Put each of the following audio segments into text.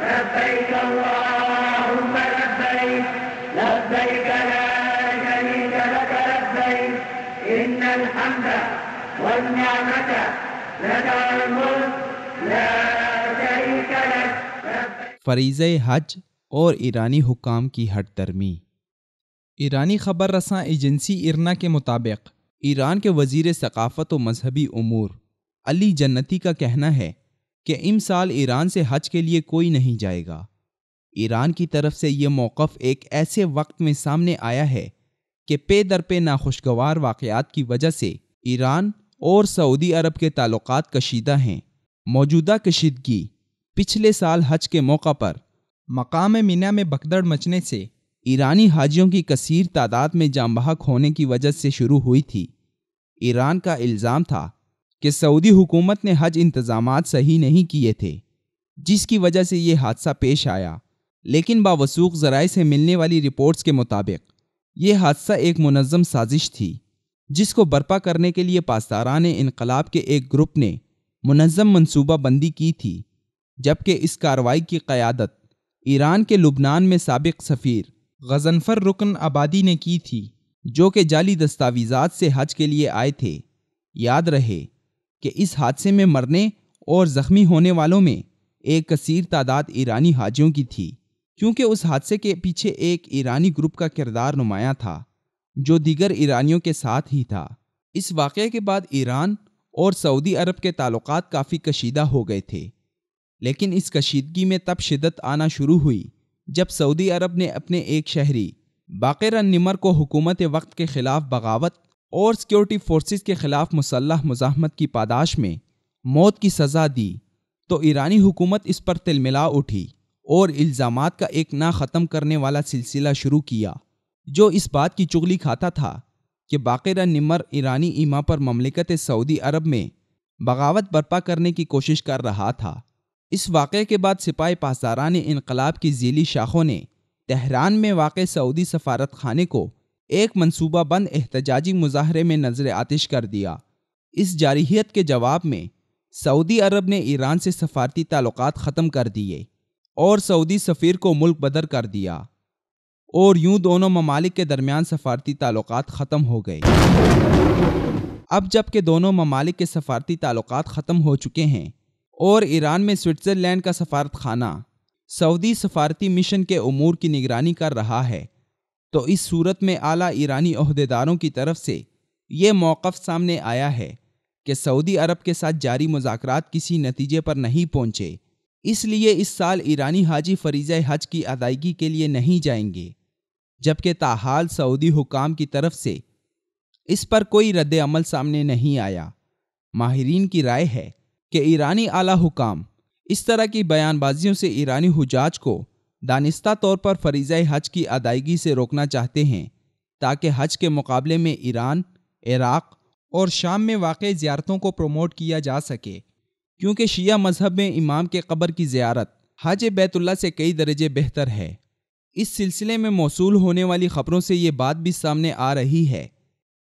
لبيك اللهم لبيك لبيك لا شريك لك لبيك إن الحمد والنعمة لك والملك لا شريك لك. فریضہ حج اور ایرانی حکام کی ہٹ درمی. ایرانی خبر رساں ایجنسی ارنا کے مطابق ایران کے وزیر ثقافت و مذہبی امور علی جنتی کا کہنا ہے کہ امسال ایران سے حج کے لیے کوئی نہیں جائے گا. ایران کی طرف سے یہ موقف ایک ایسے وقت میں سامنے آیا ہے کہ پے در پے ناخوشگوار واقعات کی وجہ سے ایران اور سعودی عرب کے تعلقات کشیدہ ہیں. موجودہ کشیدگی پچھلے سال حج کے موقع پر مقام مینا میں بھگدڑ مچنے سے ایرانی حاجیوں کی کثیر تعداد میں جاں بحق ہونے کی وجہ سے شروع ہوئی تھی. ایران کا الزام تھا کہ سعودی حکومت نے حج انتظامات صحیح نہیں کیے تھے، جس کی وجہ سے یہ حادثہ پیش آیا. لیکن باوثوق ذرائع سے ملنے والی رپورٹس کے مطابق یہ حادثہ ایک منظم سازش تھی، جس کو برپا کرنے کے لیے پاسداران انقلاب کے ایک گروپ نے منظم منصوبہ بندی کی تھی، جبکہ اس کارروائی کی قیادت ایران کے لبنان میں سابق سفیر غضنفر رکن آبادی نے کی تھی، جو کہ جعلی دستاویزات سے حج کے لیے آئے تھے. یاد رہے کہ اس حادثے میں مرنے اور زخمی ہونے والوں میں ایک کثیر تعداد ایرانی حاجیوں کی تھی، کیونکہ اس حادثے کے پیچھے ایک ایرانی گروپ کا کردار نمایاں تھا جو دیگر ایرانیوں کے ساتھ ہی تھا. اس واقعے کے بعد ایران اور سعودی عرب کے تعلقات کافی کشیدہ ہو گئے تھے، لیکن اس کشیدگی میں تب شدت آنا شروع ہوئی جب سعودی عرب نے اپنے ایک شہری باقر النمر کو حکومت وقت کے خلاف بغاوت اور سیکیورٹی فورسز کے خلاف مسلح مزاحمت کی پاداش میں موت کی سزا دی، تو ایرانی حکومت اس پر تلملا اٹھی اور الزامات کا ایک نہ ختم کرنے والا سلسلہ شروع کیا، جو اس بات کی چغلی کھاتا تھا کہ باقر النمر ایرانی ایما پر مملکت سعودی عرب میں بغاوت برپا کرنے کی کوشش کر رہا تھا. اس واقعے کے بعد سپاہی پاسداران انقلاب کی ذیلی شاخوں نے تہران میں واقع سعودی سفارت خانے کو ایک منصوبہ بند احتجاجی مظاہرے میں نظر آتش کر دیا. اس جارحیت کے جواب میں سعودی عرب نے ایران سے سفارتی تعلقات ختم کر دیے اور سعودی سفیر کو ملک بدر کر دیا، اور یوں دونوں ممالک کے درمیان سفارتی تعلقات ختم ہو گئے. اب جب کہ دونوں ممالک کے سفارتی تعلقات ختم ہو چکے ہیں اور ایران میں سوئٹزرلینڈ کا سفارت خانہ سعودی سفارتی مشن کے امور کی نگرانی کر رہا ہے، تو اس صورت میں اعلیٰ ایرانی عہدیداروں کی طرف سے یہ موقف سامنے آیا ہے کہ سعودی عرب کے ساتھ جاری مذاکرات کسی نتیجے پر نہیں پہنچے، اس لیے اس سال ایرانی حاجی فریضہ حج کی ادائیگی کے لیے نہیں جائیں گے، جبکہ تاحال سعودی حکام کی طرف سے اس پر کوئی رد عمل سامنے نہیں آیا. ماہرین کی رائے ہے کہ ایرانی اعلیٰ حکام اس طرح کی بیان بازیوں سے ایرانی حجاج کو دانستہ طور پر فریضہ حج کی ادائیگی سے روکنا چاہتے ہیں، تاکہ حج کے مقابلے میں ایران، عراق اور شام میں واقع زیارتوں کو پروموٹ کیا جا سکے، کیونکہ شیعہ مذہب میں امام کے قبر کی زیارت حج بیت اللہ سے کئی درجے بہتر ہے. اس سلسلے میں موصول ہونے والی خبروں سے یہ بات بھی سامنے آ رہی ہے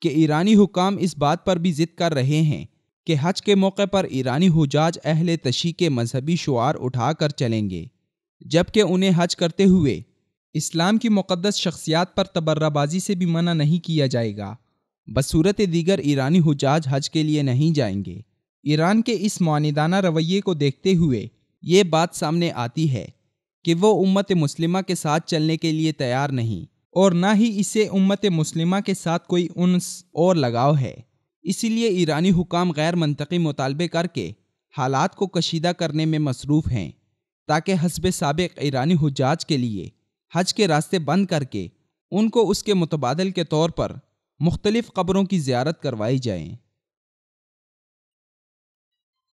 کہ ایرانی حکام اس بات پر بھی ضد کر رہے ہیں کہ حج کے موقع پر ایرانی حجاج اہل تشیع کے مذہبی شعار اٹھا کر چلیں گے، جبکہ انہیں حج کرتے ہوئے اسلام کی مقدس شخصیات پر تبرہ بازی سے بھی منع نہیں کیا جائے گا. بصورت دیگر ایرانی حجاج حج کے لیے نہیں جائیں گے. ایران کے اس معاندانہ رویے کو دیکھتے ہوئے یہ بات سامنے آتی ہے کہ وہ امت مسلمہ کے ساتھ چلنے کے لیے تیار نہیں، اور نہ ہی اسے امت مسلمہ کے ساتھ کوئی انس اور لگاؤ ہے. اسی لیے ایرانی حکام غیر منطقی مطالبے کر کے حالات کو کشیدہ کرنے میں مصروف ہیں، تاکہ حسب سابق ایرانی حجاج کے لیے حج کے راستے بند کر کے ان کو اس کے متبادل کے طور پر مختلف قبروں کی زیارت کروائی جائیں.